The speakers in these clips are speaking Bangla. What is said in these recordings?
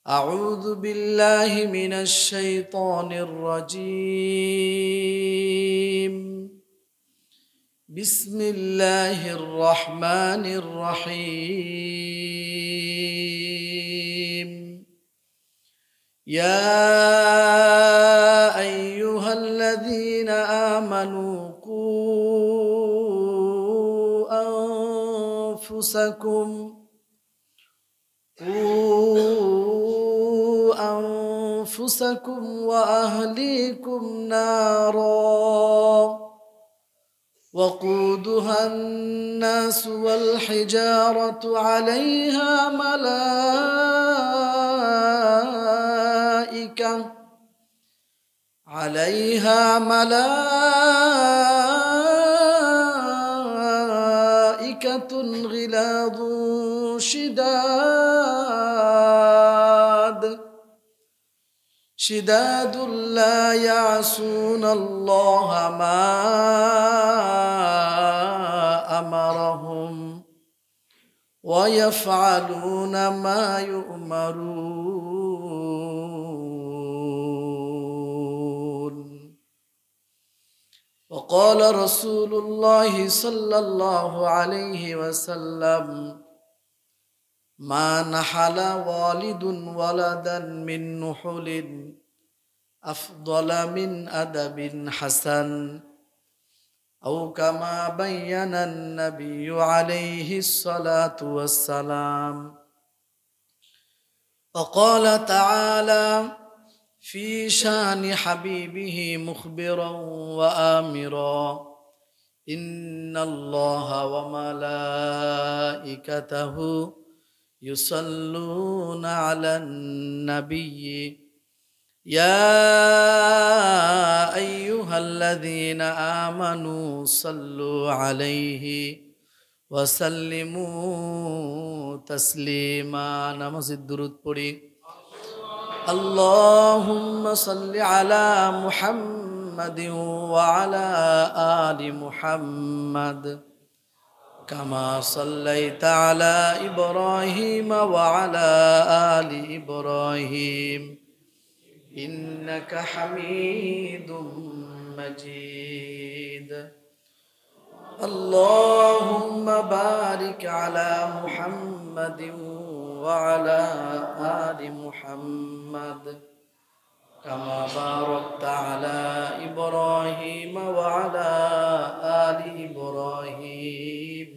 أعوذ بالله من الشيطان الرجيم. بسم الله الرحمن الرحيم. يا أيها الذين آمنوا قوا أنفسكم وأهليكم نارا وقودها الناس والحجارة عليها ملائكة غلاظ شداد لا يعصون الله ما أمرهم ويفعلون ما يؤمرون. وقال رسول الله صلى الله عليه وسلم: ما نحل والد ولدا من نحل أفضل من أدب حسن، أو كما بين النبي عليه الصلاة والسلام. وقال تعالى في شان حبيبه مخبرا وآمرا: إن الله وملائكته يصلون على النبي يا أيها الذين آمنوا صلوا عليه وسلموا تسليما. نماز الدرود পড়ি। اللهم صل على محمد وعلى آل محمد كما صليت على إبراهيم وعلى آل إبراهيم إنك حميد مجيد. اللهم بارك على محمد وعلى آل محمد كما باركت على إبراهيم وعلى آل إبراهيم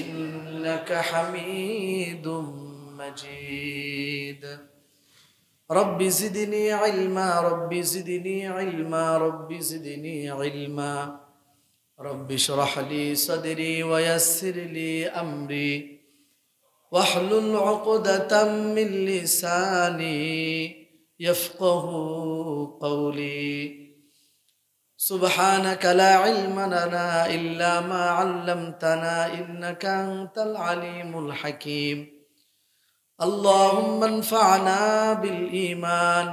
إنك حميد مجيد. رب زدني علما رب زدني علما رب زدني علما. رب اشرح لي صدري ويسر لي أمري واحلل عقدة من لساني يفقه قولي. سبحانك لا علم لنا إلا ما علمتنا إنك أنت العليم الحكيم. اللهم انفعنا بالإيمان،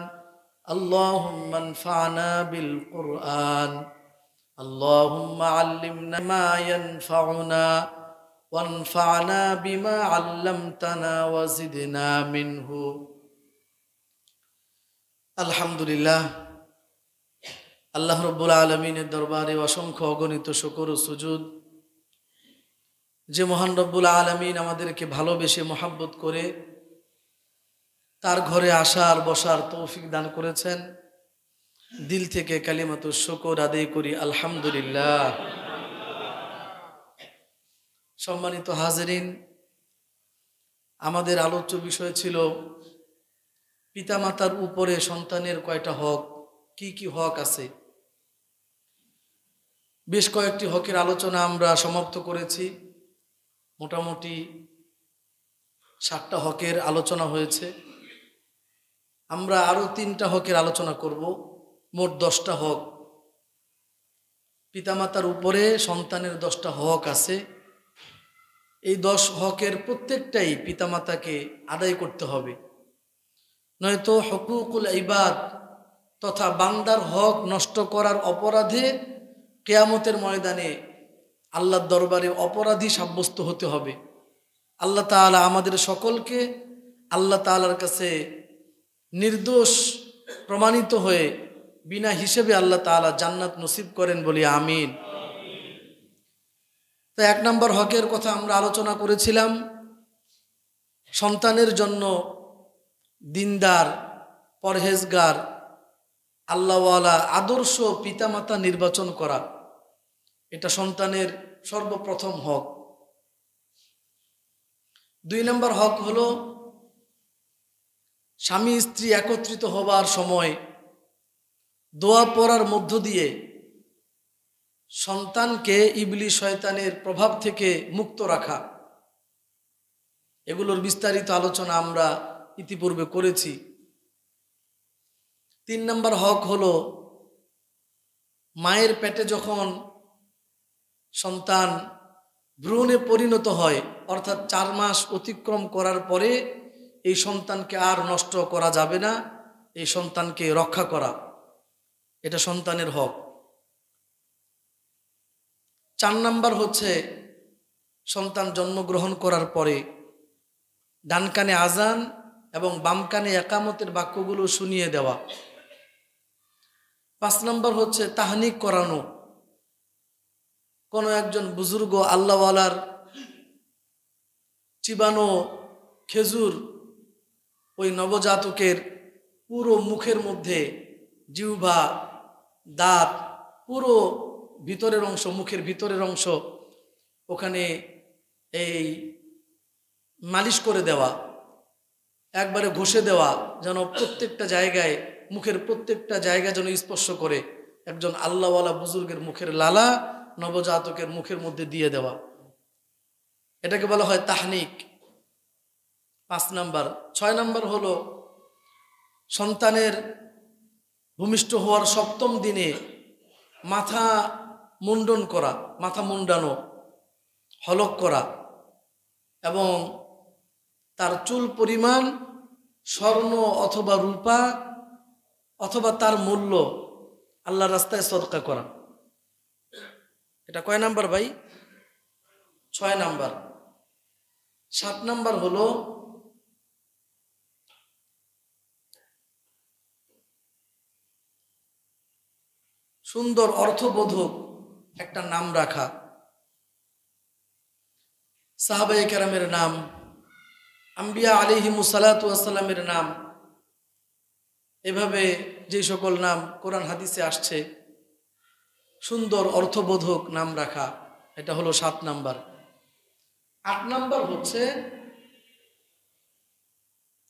اللهم انفعنا بالقرآن، اللهم علمنا ما ينفعنا وانفعنا بما علمتنا وزدنا منه. আলহামদুলিল্লাহ, আল্লাহ রব্বুল আলমিনের দরবারে অসংখ্য অগণিত শুকর ও সুজুদ যে মহান রব্বুল আলমিন আমাদেরকে ভালোবেসে মহাব্বত করে তার ঘরে আসার বসার তৌফিক দান করেছেন। দিল থেকে কালিমাতুশ শুকর আদায় করি আলহামদুলিল্লাহ। সম্মানিত হাজেরিন, আমাদের আলোচ্য বিষয় ছিল পিতামাতার উপরে সন্তানের কয়টা হক, কি কি হক আছে। বেশ কয়েকটি হকের আলোচনা আমরা সমাপ্ত করেছি। মোটামুটি 7টা হকের আলোচনা হয়েছে। আমরা আরো 3টা হকের আলোচনা করব। মোট 10টা হক। পিতামাতার উপরে সন্তানের 10টা হক আছে। এই 10 হকের প্রত্যেকটাই পিতামাতাকে আদায় করতে হবে, নয়তো হুকুকুল ইবাদ তথা বান্দার হক নষ্ট করার অপরাধে কিয়ামতের ময়দানে আল্লাহর দরবারে অপরাধী সাব্যস্ত হতে হবে। আল্লাহ তাআলা আমাদের সকলকে আল্লাহ তাআলার কাছে নির্দোষ প্রমাণিত হয়ে বিনা হিসেবে আল্লাহ তাআলা জান্নাত নসিব করেন, বলি আমিন। তো 1 নম্বর হকের কথা আমরা আলোচনা করেছিলাম, সন্তানের জন্য দিনদার, পরহেজগার, আল্লাহওয়ালা আদর্শ পিতামাতা নির্বাচন করা, এটা সন্তানের সর্বপ্রথম হক। 2 নম্বর হক হলো স্বামী স্ত্রী একত্রিত হবার সময় দোয়া পড়ার মধ্য দিয়ে সন্তানকে ইবলিস শয়তানের প্রভাব থেকে মুক্ত রাখা। এগুলোর বিস্তারিত আলোচনা আমরা ইতিপূর্বে করেছি। 3 নম্বর হক হলো মায়ের পেটে যখন সন্তান ভ্রূণে পরিণত হয়, অর্থাৎ 4 মাস অতিক্রম করার পরে এই সন্তানকে আর নষ্ট করা যাবে না, এই সন্তানকে রক্ষা করা, এটা সন্তানের হক। 4 নম্বর হচ্ছে সন্তান জন্মগ্রহণ করার পরে ডান কানে আজান এবং বাম কানে একামতের বাক্যগুলো শুনিয়ে দেওয়া। 5 নম্বর হচ্ছে তাহনিক করানো। কোনো একজন বুজুর্গ আল্লাহওয়ালার চিবানো খেজুর ওই নবজাতকের পুরো মুখের মধ্যে, জিহ্বা, দাঁত, পুরো ভিতরের অংশ, মুখের ভিতরের অংশ, ওখানে এই মালিশ করে দেওয়া, একবারে ঘষে দেওয়া, যেন প্রত্যেকটা জায়গায়, মুখের প্রত্যেকটা জায়গা যেন স্পর্শ করে। একজন আল্লাহওয়ালা বুজুর্গের মুখের লালা নবজাতকের মুখের মধ্যে দিয়ে দেওয়া, এটাকে বলা হয় তাহনিক। 5 নম্বর। 6 নম্বর হলো সন্তানের ভূমিষ্ঠ হওয়ার 7ম দিনে মাথা মুন্ডন করা, মাথা মুন্ডানো, হলক করা, এবং তার চুল পরিমাণ স্বর্ণ অথবা রূপা অথবা তার মূল্য আল্লাহর রাস্তায় সদকা করা। এটা কয় নাম্বার ভাই? 6 নাম্বার। 7 নাম্বার হলো সুন্দর অর্থবোধক একটা নাম রাখা। সাহাবায়ে কেরামের নাম, আম্বিয়া আলাইহিমুস সালাতু ওয়াস সালামের নাম, এভাবে যে সকল নাম কোরআন হাদিসে আসছে, সুন্দর অর্থবোধক নাম রাখা, এটা হলো 7 নাম্বার। 8 নাম্বার হচ্ছে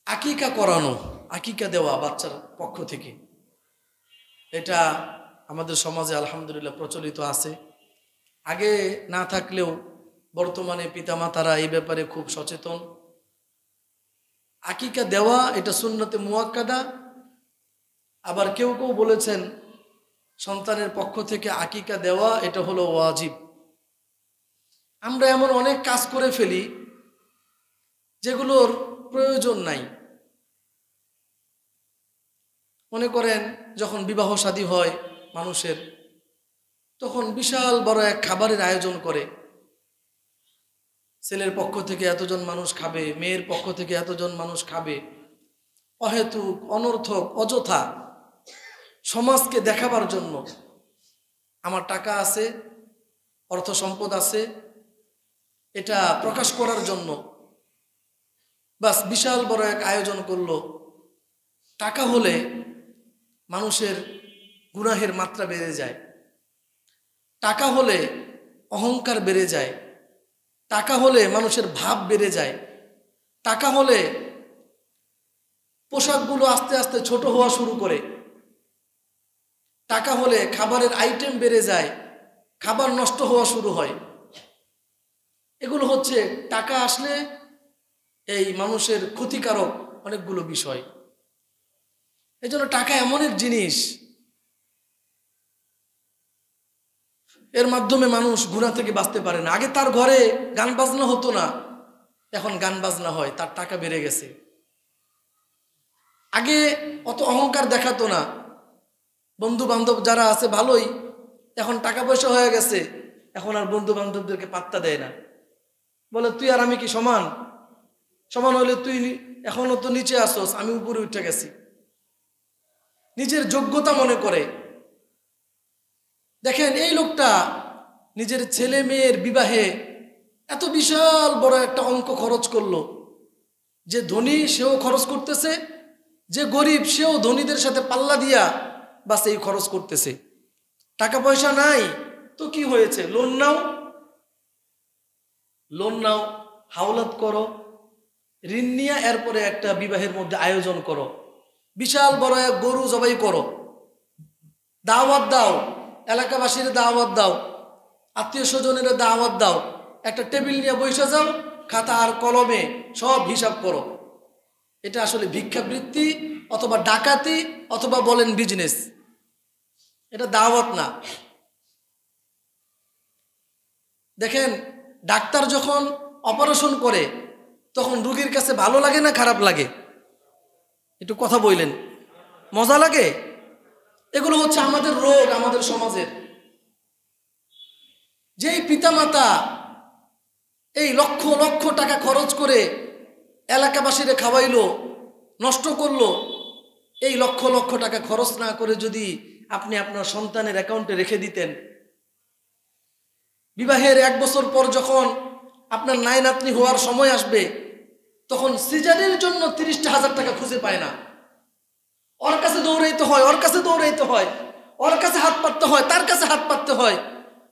আকিকা করানো, আকিকা দেওয়া বাচ্চার পক্ষ থেকে। এটা আমাদের সমাজে আলহামদুলিল্লাহ প্রচলিত আছে। আগে না থাকলেও বর্তমানে পিতামাতারা এই ব্যাপারে খুব সচেতন। আকিকা দেওয়া এটা সুন্নতে মুয়াক্কাদা। আবার কেউ কেউ বলেছেন সন্তানের পক্ষ থেকে আকিকা দেওয়া এটা হলো ওয়াজিব। আমরা এমন অনেক কাজ করে ফেলি যেগুলোর প্রয়োজন নাই। মনে করেন যখন বিবাহ শাদী হয় মানুষের, তখন বিশাল বড় এক খাবারের আয়োজন করে। ছেলের পক্ষ থেকে এতজন মানুষ খাবে, মেয়ের পক্ষ থেকে এতজন মানুষ খাবে। অহেতুক, অনর্থক, অযথা সমাজকে দেখাবার জন্য, আমার টাকা আছে, অর্থ সম্পদ আছে, এটা প্রকাশ করার জন্য বাস বিশাল বড় এক আয়োজন করলো। টাকা হলে মানুষের গুনাহের মাত্রা বেড়ে যায়, টাকা হলে অহংকার বেড়ে যায়, টাকা হলে মানুষের ভাব বেড়ে যায়, টাকা হলে পোশাকগুলো আস্তে আস্তে ছোট হওয়া শুরু করে, টাকা হলে খাবারের আইটেম বেড়ে যায়, খাবার নষ্ট হওয়া শুরু হয়। এগুলো হচ্ছে টাকা আসলে এই মানুষের ক্ষতিকারক অনেকগুলো বিষয়। এই জন্য টাকা এমন এক জিনিস, এর মাধ্যমে মানুষ গুনাহ থেকে বাঁচতে পারে না। আগে তার ঘরে গান বাজনা হতো না, এখন গান বাজনা হয়, তার টাকা বেড়ে গেছে। আগে অত অহংকার দেখাতো না, বন্ধু বান্ধব যারা আছে ভালোই, এখন টাকা পয়সা হয়ে গেছে, এখন আর বন্ধু বান্ধবদেরকে পাত্তা দেয় না। বলে তুই আর আমি কি সমান? সমান হলে তুই এখনো তো নিচে আসোস, আমি উপরে উঠে গেছি, নিজের যোগ্যতা মনে করে। দেখেন এই লোকটা নিজের ছেলে মেয়ের বিবাহে এত বিশাল বড় একটা অঙ্ক খরচ করলো। যে ধনী সেও খরচ করতেছে, যে গরিব সেও ধনীদের সাথে পাল্লা দিয়া বাস এই খরচ করতেছে। টাকা পয়সা নাই তো কি হয়েছে, লোন নাও, লোন নাও, হাওলাত করো, ঋণ নিয়ে এরপরে একটা বিবাহের মধ্যে আয়োজন করো, বিশাল বড় এক গরু জবাই করো, দাওয়াত দাও, এলাকাবাসীর দাওয়াত দাও, আত্মীয় স্বজনের দাওয়াত দাও, একটা টেবিল নিয়ে বসে যাও, খাতা আর কলমে সব হিসাব করো। এটা আসলে ভিক্ষাবৃত্তি অথবা ডাকাতি অথবা বলেন বিজনেস, এটা দাওয়াত না। দেখেন ডাক্তার যখন অপারেশন করে তখন রোগীর কাছে ভালো লাগে না খারাপ লাগে? একটু কথা বললেন, মজা লাগে? এগুলো হচ্ছে আমাদের রোগ, আমাদের সমাজের। যেই পিতামাতা এই লক্ষ লক্ষ টাকা খরচ করে এলাকাবাসীরে খাওয়াইলো, নষ্ট করলো, এই লক্ষ লক্ষ টাকা খরচ না করে যদি আপনি আপনার সন্তানের অ্যাকাউন্টে রেখে দিতেন, বিবাহের 1 বছর পর যখন আপনার নাই নাতনি হওয়ার সময় আসবে তখন সিজারের জন্য 30,000 টাকা খুঁজে পায় না, ওর কাছে দৌড়াইতে হয়, ওর কাছে দৌড়াইতে হয়, ওর কাছে হাত পাততে হয়, তার কাছে হাত পাততে হয়।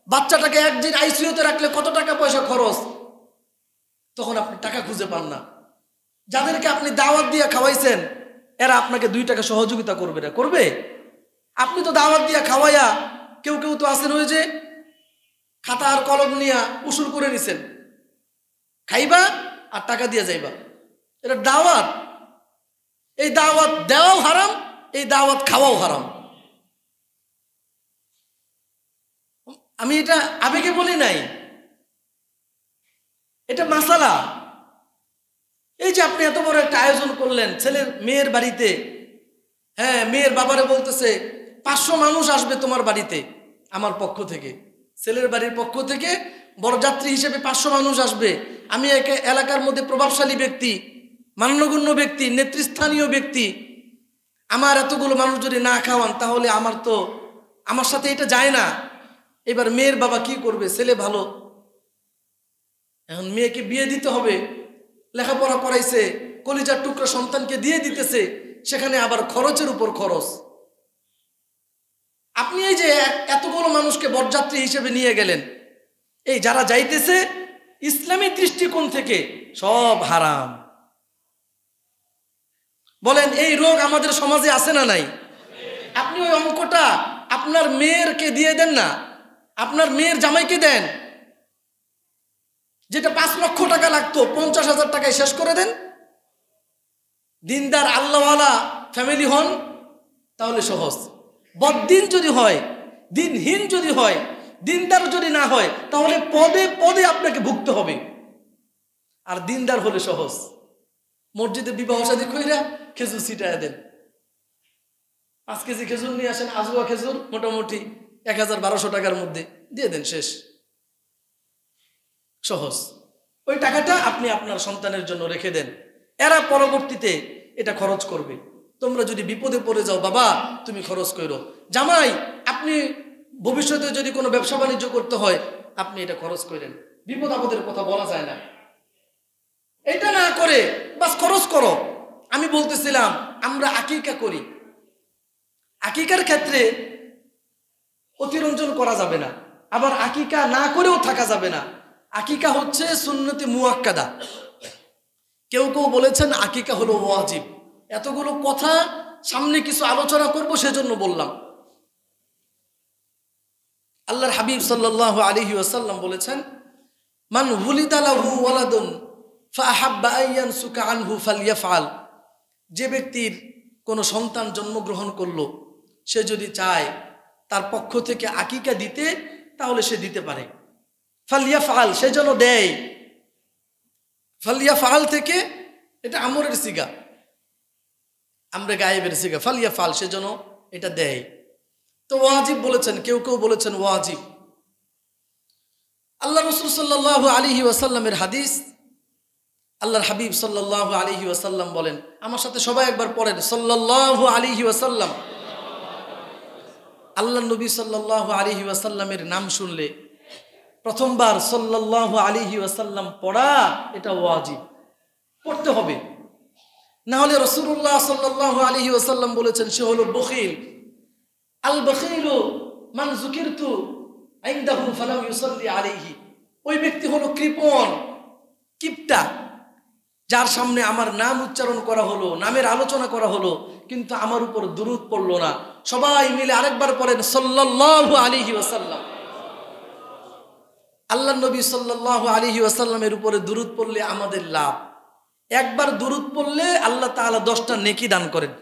বাচ্চাটাকে একদিন আইসিইউতে রাখলে কত টাকা পয়সা খরচ, তখন আপনি টাকা খুঁজে পান না। যাদেরকে আপনি দাওয়াত দিয়ে খাওয়াইছেন এরা আপনাকে 2 টাকা সহযোগিতা করবে না? করবে? আপনি তো দাওয়াত দিয়ে খাওয়াইয়া, কেউ কেউ তো আছেন ওই যে খাতা আর কলম নিয়ে উসুল করে নিছেন, খাইবা আর টাকা দিয়ে যাইবা, এটা দাওয়াত। এই দাওয়াত দেওয়াও হারাম, এই দাওয়াত খাওয়াও হারাম। আমি এটা আবেগে বলি নাই, এটা মাসালা। এই যে আপনি এত বড় একটা আয়োজন করলেন ছেলের মেয়ের বাড়িতে, হ্যাঁ মেয়ের বাবারে বলতেছে 500 মানুষ আসবে তোমার বাড়িতে আমার পক্ষ থেকে, ছেলের বাড়ির পক্ষ থেকে বরযাত্রী হিসেবে 500 মানুষ আসবে। আমি এলাকার মধ্যে প্রভাবশালী ব্যক্তি, মান্যগণ্য ব্যক্তি, নেতৃস্থানীয় ব্যক্তি, আমার এতগুলো মানুষ যদি না খাওয়ান তাহলে আমার সাথে এটা যায় না। এবার মেয়ের বাবা কি করবে? ছেলে ভালো, এখন মেয়েকে বিয়ে দিতে হবে, লেখাপড়া করাইছে, কলিজার টুকরা সন্তানকে দিয়ে দিতেছে, সেখানে আবার খরচের উপর খরচ। আপনি এই যে এতগুলো মানুষকে বরযাত্রী হিসেবে নিয়ে গেলেন, এই যারা যাইতেছে ইসলামী দৃষ্টিকোণ থেকে সব হারাম। বলেন এই রোগ আমাদের সমাজে আছে না নাই? আপনি ওই অঙ্কটা আপনার মেয়েরকে দিয়ে দেন না, আপনার মেয়ের জামাইকে দেন। যেটা 5 লক্ষ টাকা লাগতো 50,000 টাকায় শেষ করে দেন। দিনদার আল্লাহওয়ালা ফ্যামিলি হন তাহলে সহজ। বদ্দিন যদি হয়, দিনহীন যদি হয়, দিনদার যদি না হয় তাহলে পদে পদে আপনাকে ভুগতে হবে। আর দিনদার হলে সহজ, মসজিদে বিবাহ শাদী কইরা খেজুর ছিটায় দেন, 5 কেজি খেজুর নিয়ে আসেন, আজুয়া খেজুর মোটামুটি 1,000-1,200 টাকার মধ্যে দিয়ে দেন, শেষ, সহজ। ওই টাকাটা আপনি আপনার সন্তানের জন্য রেখে দেন, এরা পরবর্তীতে এটা খরচ করবে। তোমরা যদি বিপদে পড়ে যাও বাবা তুমি খরচ করো। জামাই আপনি ভবিষ্যতে যদি কোনো ব্যবসা বাণিজ্য করতে হয় আপনি এটা খরচ করেন, বিপদ আপদের কথা বলা যায় না। এটা না করে বাস খরচ করো। আমি বলতেছিলাম আমরা আকিকা করি, আকিকার ক্ষেত্রে অতিরঞ্জন করা যাবে না, আবার আকিকা না করেও থাকা যাবে না। আকিকা হচ্ছে সুন্নতে মুআক্কাদা, কেউ কেউ বলেছেন আকিকা হলো ওয়াজিব। এতগুলো কথা সামনে কিছু আলোচনা করব সেজন্য বললাম। আল্লাহর হাবিব সাল্লাল্লাহু আলাইহি ওয়াসাল্লাম বলেছেন মান উলিদা লাহু ওয়ালাদুন ফাআহাব্বা আন ইয়ানসুকা আনহু ফালইয়াফআল, যে ব্যক্তির কোনো সন্তান জন্মগ্রহণ করলো সে যদি চায় তার পক্ষ থেকে আকিকা দিতে তাহলে সে দিতে পারে। ফালইয়াফআল, সে যেন দেয়। ফালইয়াফআল থেকে এটা আমরের সিগা, আমরা গায়েবের সিগা, ফালইয়াফআল, সে যেন এটা দেয়। তো ওয়াজিব বলেছেন, কেউ কেউ বলেছেন ওয়াজিব। আল্লাহ রাসূল সাল্লাল্লাহু আলাইহি ওয়াসাল্লামের হাদিস, আল্লাহর হাবিব সাল্লাল্লাহু আলাইহি ওয়াসাল্লাম বলেন, আমার সাথে সবাই একবার পড়েন সাল্লাল্লাহু আলাইহি ওয়াসাল্লাম। আল্লাহ নবী সাল্লাল্লাহু আলাইহি ওয়াসাল্লামের নাম শুনলে প্রথমবার সাল্লাল্লাহু আলাইহি ওয়াসাল্লাম পড়া এটা ওয়াজিব, পড়তে হবে। না হলে রাসূলুল্লাহ সাল্লাল্লাহু আলাইহি ওয়াসাল্লাম বলেছেন সে হলো বখিল। আল বখিলু মান যুকিরতু ইনদাহু ফালাম ইউসাল্লি আলাইহি, ওই ব্যক্তি হলো কৃপণ, কিপটা, যার সামনে আমার নাম উচ্চারণ করা হলো, নামের আলোচনা করা হলো, কিন্তু আমার উপর দুরূদ পড়লো না। সবাই মিলে আরেকবার পড়েন সাল্লাল্লাহু আলাইহি ওয়াসাল্লাম। আল্লাহ নবী সাল্লাল্লাহু আলাইহি ওয়াসাল্লামের উপরে দুরূদ পড়লে আমাদের লাভ। একবার দুরূদ পড়লে আল্লাহ তাআলা 10টা নেকি দান করেন,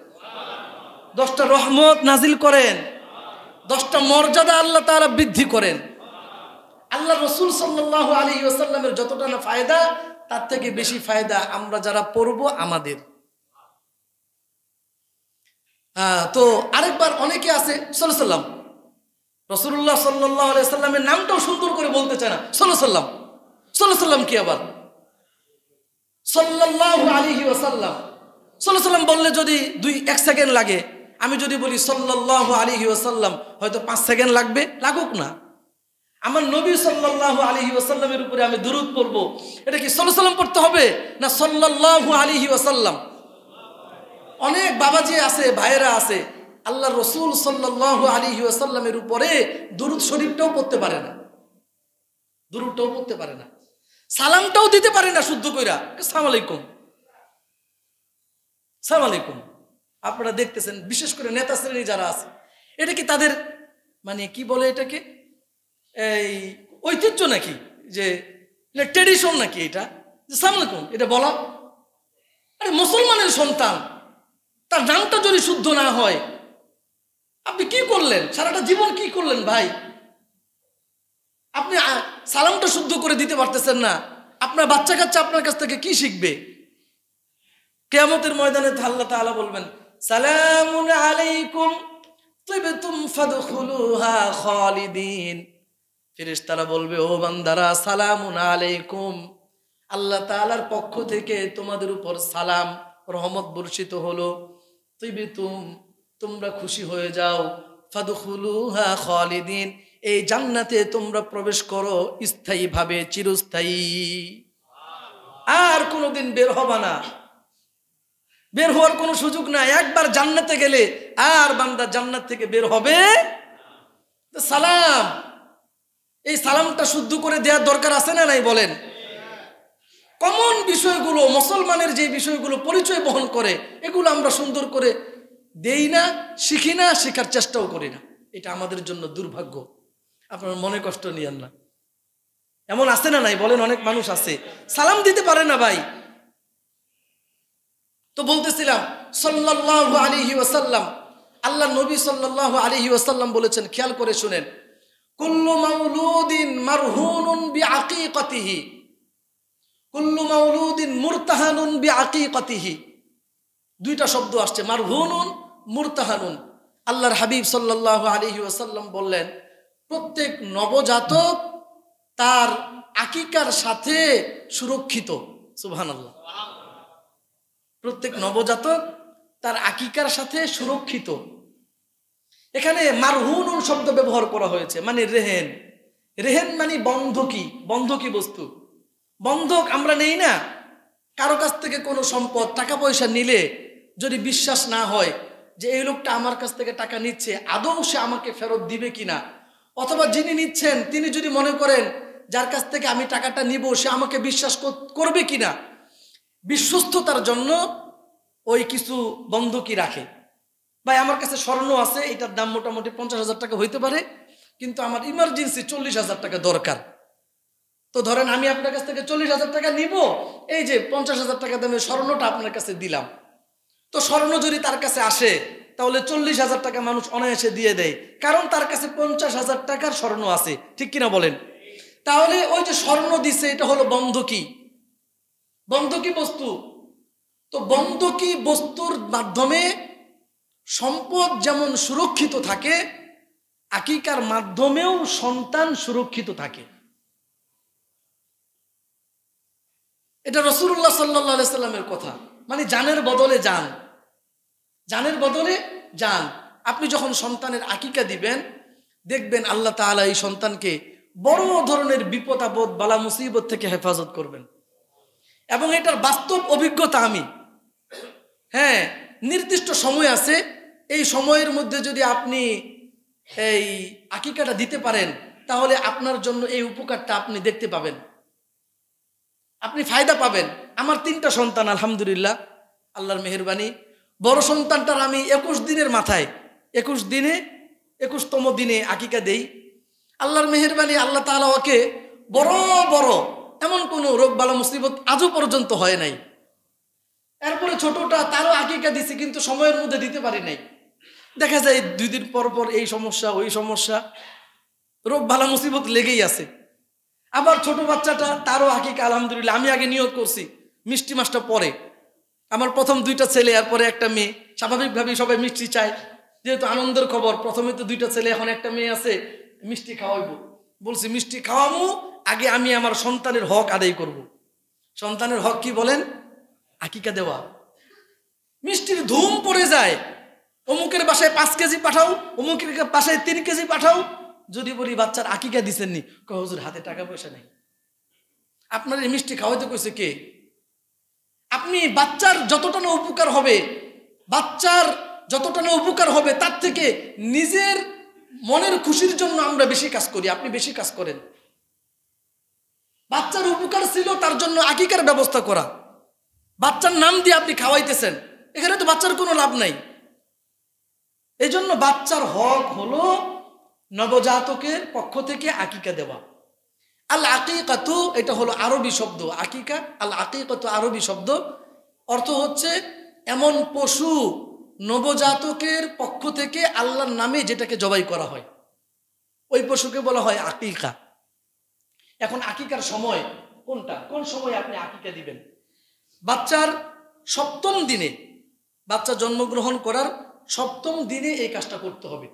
10টা রহমত নাজিল করেন, 10টা মর্যাদা আল্লাহ তাআলা বৃদ্ধি করেন। আল্লাহ রাসূল সাল্লাল্লাহু আলাইহি ওয়াসাল্লামের যতটা না ফায়দা, তার থেকে বেশি ফায়দা আমরা যারা পড়ব আমাদের। তো আরেকবার অনেকে আছে সাল্লাল্লাহু আলাইহি ওয়াসাল্লাম, রাসূলুল্লাহ সাল্লাল্লাহু আলাইহি ওয়াসাল্লামের নামটাও সুন্দর করে বলতে চায় না, সাল্লাল্লাহু আলাইহি ওয়াসাল্লাম। সাল্লাল্লাহু আলাইহি ওয়াসাল্লাম কি আবার সাল্লাল্লাহু আলাইহি ওয়াসাল্লাম, সাল্লাল্লাহু আলাইহি ওয়াসাল্লাম বললে যদি 1 সেকেন্ড লাগে, আমি যদি বলি সাল্লাল্লাহু আলাইহি ওয়াসাল্লাম হয়তো 5 সেকেন্ড লাগবে, লাগুক না। আমার নবী সাল্লাল্লাহু আলাইহি ওয়াসাল্লামের উপরে আমি দুরূদ পড়ব, এটা কি সাল্লাল্লাহু আলাইহি ওয়াসাল্লাম পড়তে হবে না সাল্লাল্লাহু আলাইহি ওয়াসাল্লাম? অনেক বাবাজি আছে, ভাইয়েরা আছে, আল্লাহর রাসূল সাল্লাল্লাহু আলাইহি ওয়াসাল্লামের উপরে দুরূদ শরীফটাও পড়তে পারে না, দুরূদটাও পড়তে পারে না, সালামটাও দিতে পারে না শুদ্ধ কইরা, আসসালামু আলাইকুম, আসসালামু আলাইকুম। আপনারা দেখতেছেন বিশেষ করে নেতা শ্রেণী যারা আছে, এটা কি তাদের মানে কি বলে এটাকে এই ঐতিহ্য নাকি, যে ট্রেডিশন নাকি এটা, আসসালামু আলাইকুম এটা বলা? আরে মুসলমানের সন্তান, তার নামটা যদি শুদ্ধ না হয়, আপনি কি করলেন সারাটা জীবন, কি করলেন ভাই? আপনি সালামটা শুদ্ধ করে দিতে পারতেছেন না, আপনার বাচ্চা কাচ্চা আপনার কাছ থেকে কি শিখবে? কিয়ামতের ময়দানে আল্লাহ তাআলা বলবেন সালামুন আলাইকুম তিবতুম ফাদখুলুহা খালিদিন। ফেরেশতারা বলবে ও বান্দারা সালামুন আলাইকুম, আল্লাহ তাআলার পক্ষ থেকে তোমাদের উপর সালাম রহমত বর্ষিত হলো, তিবতুম তোমরা খুশি হয়ে যাও, ফাদখুলুহা খালিদিন এই জান্নাতে তোমরা প্রবেশ করো স্থায়ীভাবে, চিরস্থায়ী, আর কোনোদিন বের হবে না, বের হওয়ার কোনো সুযোগ নাই। একবার জান্নাতে গেলে আর বান্দা জান্নাত থেকে বের হবে। সালাম, এই সালামটা শুদ্ধ করে দেওয়ার দরকার আছে না নাই বলেন? কমন বিষয়গুলো, মুসলমানের যে বিষয়গুলো পরিচয় বহন করে, এগুলো আমরা সুন্দর করে দেই না, শিখি না, শেখার চেষ্টাও করি না। এটা আমাদের জন্য দুর্ভাগ্য। আপনার মনে কষ্ট নিয়েন না, এমন আছে না নাই বলেন? অনেক মানুষ আছে সালাম দিতে পারে না ভাই। তো বলতেছিলাম সাল্লাল্লাহু আলাইহি ওয়াসাল্লাম, আল্লাহ নবী সাল্লাল্লাহু আলাইহি ওয়াসাল্লাম বলেছেন, খেয়াল করে শুনেন, কুল্লু মাউলুদিন মারহুনুন বিআকিকাতিহি, কুল্লু মাউলুদিন মুরতাহানুন বিআকিকাতিহি। দুইটা শব্দ আসছে, মারহুনুন, মুরতাহানুন। আল্লাহর হাবিব সাল্লাল্লাহু আলাইহি ওয়াসাল্লাম বললেন, প্রত্যেক নবজাতক তার আকিকার সাথে সুরক্ষিত। সুবহানাল্লাহ। প্রত্যেক নবজাতক তার আকিকার সাথে সুরক্ষিত। এখানে মারহুনুন শব্দ ব্যবহার করা হয়েছে, মানে রেহেন। রেহেন মানে বন্ধকি, বন্ধকি বস্তু। বন্ধক আমরা নেই না, কারো কাছ থেকে কোনো সম্পদ টাকা পয়সা নিলে যদি বিশ্বাস না হয় যে এই লোকটা আমার কাছ থেকে টাকা নিচ্ছে, আদৌ সে আমাকে ফেরত দিবে কিনা, অথবা যিনি নিচ্ছেন তিনি যদি মনে করেন যার কাছ থেকে আমি টাকাটা নিব সে আমাকে বিশ্বাস করবে কিনা, বিশ্বস্ততার জন্য ওই কিছু বন্ধকি রাখে। ভাই আমার কাছে স্বর্ণ আছে, এটার দাম মোটামুটি 50,000 টাকা হইতে পারে, কিন্তু আমার ইমার্জেন্সি 40,000 টাকা দরকার। তো ধরেন আমি আপনার কাছ থেকে 40,000 টাকা নিব, এই যে 50,000 টাকা দামের স্বর্ণটা আপনার কাছে দিলাম। তো স্বর্ণ যদি তার কাছে আসে তাহলে 40,000 টাকা মানুষ অনায়াসে দিয়ে দেয়, কারণ তার কাছে 50,000 টাকার স্বর্ণ আছে, ঠিক কিনা বলেন? তাহলে ওই যে স্বর্ণ দিছে এটা হলো বন্ধকি, বন্ধকি বস্তু। তো বন্ধকি বস্তুর মাধ্যমে সম্পদ যেমন সুরক্ষিত থাকে, আকিকার মাধ্যমেও সন্তান সুরক্ষিত থাকে। এটা রাসূলুল্লাহ সাল্লাল্লাহু আলাইহি সাল্লামের কথা। মানে জানের বদলে জান, জানের বদলে জান। আপনি যখন সন্তানের আকিকা দিবেন, দেখবেন আল্লাহ তাআলা এই সন্তানকে বড় ধরনের বিপদ আপদ বালা মুসিবত থেকে হেফাজত করবেন। এবং এটার বাস্তব অভিজ্ঞতা আমি, হ্যাঁ, নির্দিষ্ট সময় আছে, এই সময়ের মধ্যে যদি আপনি এই আকিকাটা দিতে পারেন, তাহলে আপনার জন্য এই উপকারটা আপনি দেখতে পাবেন, আপনি ফায়দা পাবেন। আমার 3টা সন্তান, আলহামদুলিল্লাহ, আল্লাহর মেহেরবানি। বড় সন্তানটার আমি 21 দিনের মাথায় 21তম দিনে আকিকা দেই। আল্লাহর মেহেরবানি, আল্লাহ তাআলা ওকে বড় বড় এমন কোনো রোগ বালা মুসিবত আজও পর্যন্ত হয় নাই। এরপরে ছোটটা, তারও আকিকা দিছি, কিন্তু সময়ের মধ্যে দিতে পারি নাই। দেখা যায় 2 দিন পর পর এই সমস্যা ওই সমস্যা, রোগ বালা মুসিবত লেগেই আছে। আবার ছোট বাচ্চাটা, তারও আকিকা আলহামদুলিল্লাহ আমি আগে নিয়ত করছি, মিষ্টি মাসটা পরে। আমার প্রথম 2টা ছেলে, এরপরে একটা মেয়ে। স্বাভাবিকভাবেই সবাই মিষ্টি চায়, যেহেতু আনন্দের খবর। প্রথমে তো 2টা ছেলে, এখন একটা মেয়ে আছে, মিষ্টি খাওয়াইবো। বলছি মিষ্টি খাওয়ামু, আগে আমি আমার সন্তানের হক আদায় করব। সন্তানের হক কি বলেন? আকিকা দেওয়া। মিষ্টির ধুম পড়ে যায়, অমুকের বাসায় 5 কেজি পাঠাও, অমুকের বাসায় 3 কেজি পাঠাও। যদি বলি বাচ্চার আকিকা দিচ্ছেননি, কয় হুজুর হাতে টাকা পয়সা নেই। আপনার এই মিষ্টি খাওয়াইতে কইছে কে? আপনি বাচ্চার যতটা না উপকার হবে, বাচ্চার যতটা না উপকার হবে, তার থেকে নিজের মনের খুশির জন্য আমরা বেশি কাজ করি, আপনি বেশি কাজ করেন। বাচ্চার উপকার ছিল, তার জন্য আকিকার ব্যবস্থা করা। বাচ্চার নাম দিয়ে আপনি খাওয়াইতেছেন, এখানে তো বাচ্চার কোনো লাভ নাই। এই জন্য বাচ্চার হক হলো নবজাতকের পক্ষ থেকে আকিকা দেওয়া। আল আকিকাতু, এটা হলো আরবি শব্দ। আকিকা, আল আকিকাতু আরবি শব্দ, অর্থ হচ্ছে এমন পশু নবজাতকের পক্ষ থেকে আল্লাহর নামে যেটাকে জবাই করা হয়, ওই পশুকে বলা হয় আকিকা। এখন আকিকার সময় কোনটা? কোন সময় আপনি আকিকা দিবেন? বাচ্চার 7ম দিনে, বাচ্চা জন্মগ্রহণ করার 7ম দিনে এই কাজটা করতে হবে।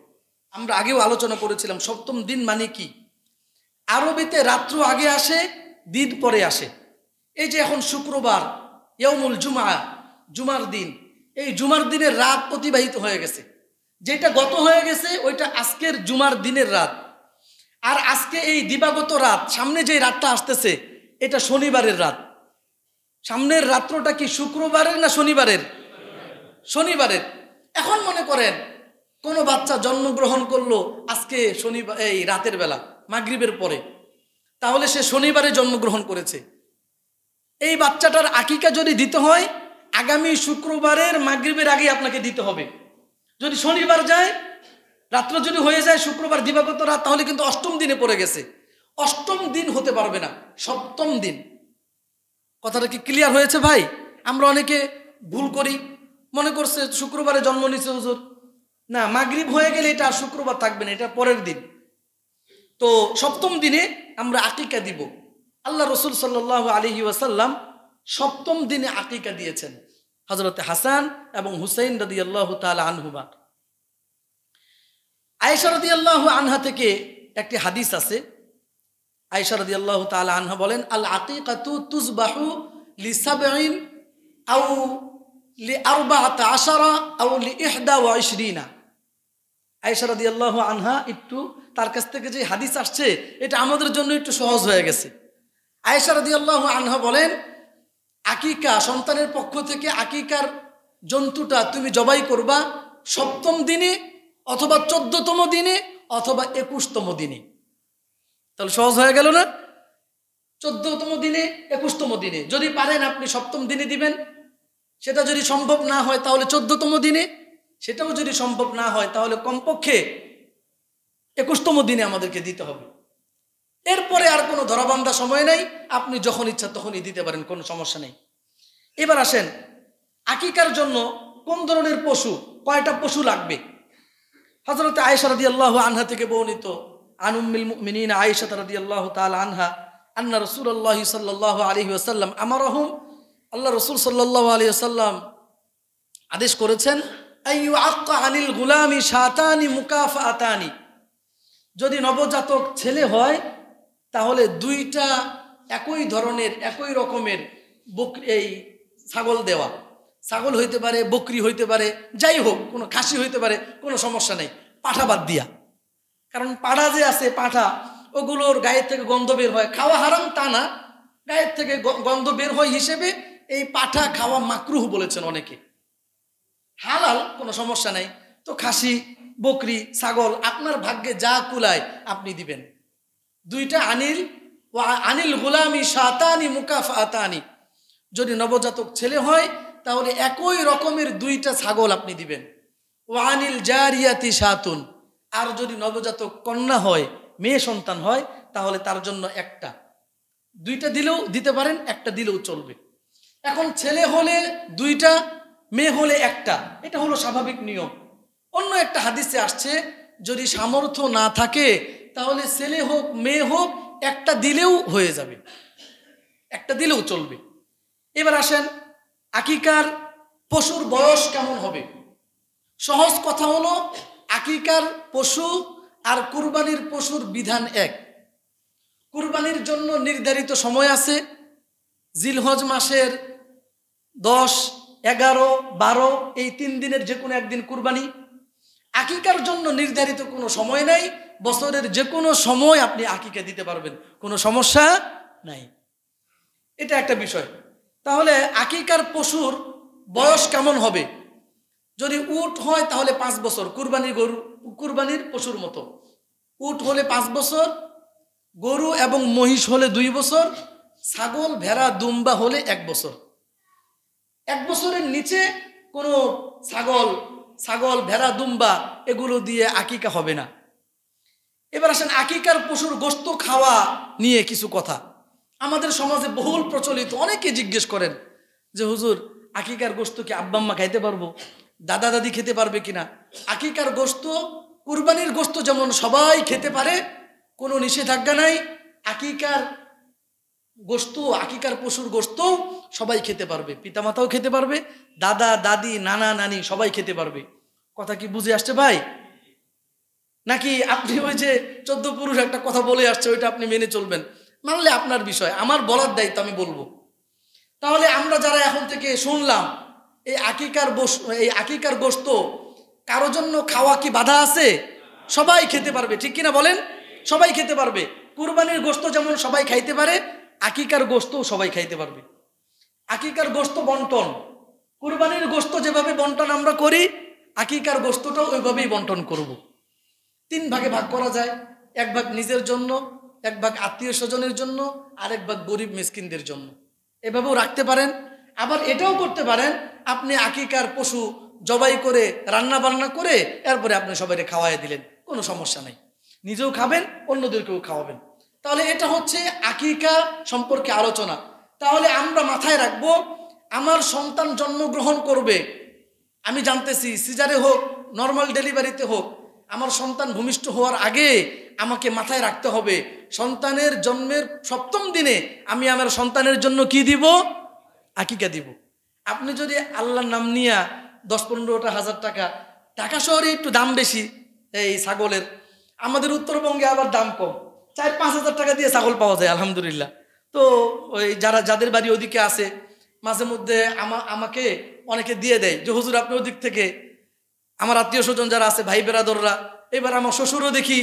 আমরা আগেও আলোচনা করেছিলাম 7ম দিন মানে কি। আরবিতে রাত্র আগে আসে, দিন পরে আসে। এই যে এখন শুক্রবার, ইয়াউমুল জুমা, জুমার দিন, এই জুমার দিনের রাত অতিবাহিত হয়ে গেছে। যেটা গত হয়ে গেছে ওইটা আজকের জুমার দিনের রাত। আর আজকে এই দিবাগত রাত, সামনে যে রাতটা আসতেছে, এটা শনিবারের রাত। সামনের রাত্রটা কি শুক্রবারের না শনিবারের? শনিবারের। এখন মনে করেন কোনো বাচ্চা জন্মগ্রহণ করলো আজকে শনিবার, এই রাতের বেলা মাগরিবের পরে, তাহলে সে শনিবারে জন্মগ্রহণ করেছে। এই বাচ্চাটার আকিকা যদি দিতে হয়, আগামী শুক্রবারের মাগরিবের আগে আপনাকে দিতে হবে। যদি শনিবার যায়, রাত্র যদি হয়ে যায় শুক্রবার দিবাগত রাত, তাহলে কিন্তু 8ম দিনে পড়ে গেছে। 8ম দিন হতে পারবে না, 7ম দিন। কথাটা কি ক্লিয়ার হয়েছে ভাই? আমরা অনেকে ভুল করি, মনে করছে শুক্রবারে জন্ম নিছে হুজুর, না, মাগরিব হয়ে গেলে এটা আর শুক্রবার থাকবে না, এটা পরের দিন। তো 7ম দিনে আমরা আকিকা দিব। আল্লাহ রসুল সাল্লাল্লাহু আলাইহি ওয়াসাল্লাম 7ম দিনে আকিকা দিয়েছেন হযরত হাসান এবং হুসাইন রাদিয়াল্লাহু তাআলা আনহুমা। আয়েশা রাদিয়াল্লাহু আনহা থেকে একটি হাদিস আছে। আয়েশা রাদিয়াল্লাহু তাআলা আনহা বলেন, আল আকিকাতু তুযবাহু লিসাবঈন আও লি14 আও লি21। আয়েশা রাদিয়াল্লাহু আনহা, একটু তার কাছ থেকে যে হাদিস আসছে এটা আমাদের জন্য একটু সহজ হয়ে গেছে। আয়েশা রাদিয়াল্লাহু আনহা বলেন, আকিকা, সন্তানের পক্ষ থেকে আকিকার জন্তুটা তুমি জবাই করবা 7ম দিনে অথবা 14তম দিনে অথবা 21তম দিনে। তাহলে সহজ হয়ে গেল না? 14তম দিনে, 21তম দিনে। যদি পারেন আপনি 7ম দিনে দিবেন, সেটা যদি সম্ভব না হয় তাহলে 14তম দিনে, সেটাও যদি সম্ভব না হয় তাহলে কমপক্ষে 21তম দিনে আমাদেরকে দিতে হবে। এরপরে আর কোনো ধরাবান্ধা সময় নাই, আপনি যখন ইচ্ছা তখনই দিতে পারেন, কোনো সমস্যা নেই। এবার আসেন, আকিকার জন্য কোন ধরনের পশু, কয়টা পশু লাগবে? হযরত আয়েশা রাদিয়াল্লাহু আনহা থেকে বর্ণিত, আন উম্মিল মুমিনিন আয়েশা রাদিয়াল্লাহু তাআলা আনহা আন্না রাসূলুল্লাহ সাল্লাল্লাহু আলাইহি ওয়াসাল্লাম আমারহুম, আল্লাহ রাসূল সাল্লাল্লাহু আলাইহি ওয়াসাল্লাম আদেশ করেছেন, আইয়ু আক্কা আনিল গুলামি শাতানি মুকাফাতানি। যদি নবজাতক ছেলে হয় তাহলে 2টা একই ধরনের একই রকমের এই ছাগল দেওয়া, ছাগল হইতে পারে, বকরি হইতে পারে, যাই হোক, কোনো খাসি হইতে পারে, কোনো সমস্যা নেই, পাঠা বাদ দিয়া। কারণ পাঠা যে আছে, পাঠা ওগুলোর গায়ের থেকে গন্ধ বের হয়, খাওয়া হারাম তা না, গায়ের থেকে গন্ধ বের হয় হিসেবে এই পাঠা খাওয়া মাকরুহ বলেছেন অনেকে। হালাল, কোনো সমস্যা নাই। তো খাসি, বকরি, ছাগল আপনার ভাগ্যে যা কুলায় আপনি দিবেন। দুইটা আনিল গুলামি শাতানি মুকাফাতানি, যদি নবজাতক ছেলে হয় তাহলে একই রকমের দুইটা ছাগল আপনি দিবেন। ওয়ানিল জারিয়াতি শাতুন, আর যদি নবজাতক কন্যা হয়, মেয়ে সন্তান হয়, তাহলে তার জন্য একটা। দুইটা দিলেও দিতে পারেন, একটা দিলেও চলবে। এখন ছেলে হলে দুইটা, মেয়ে হলে একটা, এটা হলো স্বাভাবিক নিয়ম। অন্য একটা হাদিসে আসছে যদি সামর্থ্য না থাকে তাহলে ছেলে হোক মেয়ে হোক একটা দিলেও হয়ে যাবে, একটা দিলেও চলবে। এবার আসেন, আকিকার পশুর বয়স কেমন হবে? সহজ কথা হলো, আকিকার পশু আর কুরবানির পশুর বিধান এক। কুরবানির জন্য নির্ধারিত সময় আছে, জিলহজ মাসের 10, 11, 12 এই 3 দিনের যে কোনো একদিন কুরবানি। আকিকার জন্য নির্ধারিত কোনো সময় নাই, বছরের যে কোনো সময় আপনি আকিকা দিতে পারবেন, কোনো সমস্যা নাই। এটা একটা বিষয়। তাহলে আকিকার পশুর বয়স কেমন হবে? যদি উট হয় তাহলে 5 বছর, কুরবানির পশুর মতো। উট হলে 5 বছর, গরু এবং মহিষ হলে 2 বছর, ছাগল, ভেড়া, দুম্বা হলে 1 বছর। 1 বছরের নিচে কোনো ছাগল, ভেড়া, দুম্বা এগুলো দিয়ে আকিকা হবে না। এবার আসেন, আকিকার পশুর গোশত খাওয়া নিয়ে কিছু কথা। আমাদের সমাজে বহুল প্রচলিত, অনেকে জিজ্ঞেস করেন যে হুজুর, আকিকার গোশত কি আব্বা আম্মা খাইতে পারবো, দাদা দাদি খেতে পারবে কিনা? আকিকার গোশত, কুরবানির গোশত যেমন সবাই খেতে পারে, কোনো নিষেধাজ্ঞা নাই। আকিকার গোশত, আকিকার পশুর গোশত সবাই খেতে পারবে, পিতামাতাও খেতে পারবে, দাদা দাদি নানা নানি সবাই খেতে পারবে। কথা কি বুঝে আসছে ভাই? নাকি আপনি ওই যে 14 পুরুষ একটা কথা বলে আসছে ওইটা আপনি মেনে চলবেন? মানলে আপনার বিষয়, আমার বলার দায়িত্ব আমি বলবো। তাহলে আমরা যারা এখন থেকে শুনলাম এই আকিকার গোশত কারো জন্য খাওয়া কি বাধা আছে? সবাই খেতে পারবে, ঠিক কিনা বলেন? সবাই খেতে পারবে। কুরবানির গোশত যেমন সবাই খাইতে পারে, আকিকার গোশতও সবাই খাইতে পারবে। আকিকার গোশত বন্টন, কুরবানির গোশত যেভাবে বন্টন আমরা করি, আকিকার গোশতটাও ওইভাবেই বন্টন করব। 3 ভাগে ভাগ করা যায়, 1 ভাগ নিজের জন্য, 1 ভাগ আত্মীয় স্বজনের জন্য, আর 1 ভাগ গরিব মিসকিনদের জন্য। এভাবেও রাখতে পারেন। আবার এটাও করতে পারেন, আপনি আকিকার পশু জবাই করে রান্না বান্না করে এরপরে আপনি সবাইকে খাওয়াই দিলেন, কোনো সমস্যা নেই, নিজেও খাবেন, অন্যদেরকেও খাওয়াবেন। তাহলে এটা হচ্ছে আকিকা সম্পর্কে আলোচনা। তাহলে আমরা মাথায় রাখবো, আমার সন্তান জন্মগ্রহণ করবে, আমি জানতেছি সিজারে হোক নর্মাল ডেলিভারিতে হোক, আমার সন্তান ভূমিষ্ঠ হওয়ার আগে আমাকে মাথায় রাখতে হবে সন্তানের জন্মের 7ম দিনে আমি আমার সন্তানের জন্য কি দিব? আকিকা দিব। আপনি যদি আল্লাহর নাম নিয়া 10-15টা হাজার ঢাকা শহরে একটু দাম বেশি এই ছাগলের, আমাদের উত্তরবঙ্গে আবার দাম কম, 4-5 হাজার টাকা দিয়ে ছাগল পাওয়া যায় আলহামদুলিল্লাহ। তো ওই যাদের বাড়ি ওদিকে আছে, মাঝে মধ্যে আমাকে অনেকে দিয়ে দেয় যে হুজুর আপনি ওদিক থেকে, আমার আত্মীয় স্বজন যারা আছে, ভাই বেরাদররা, এবার আমার শ্বশুরও দেখি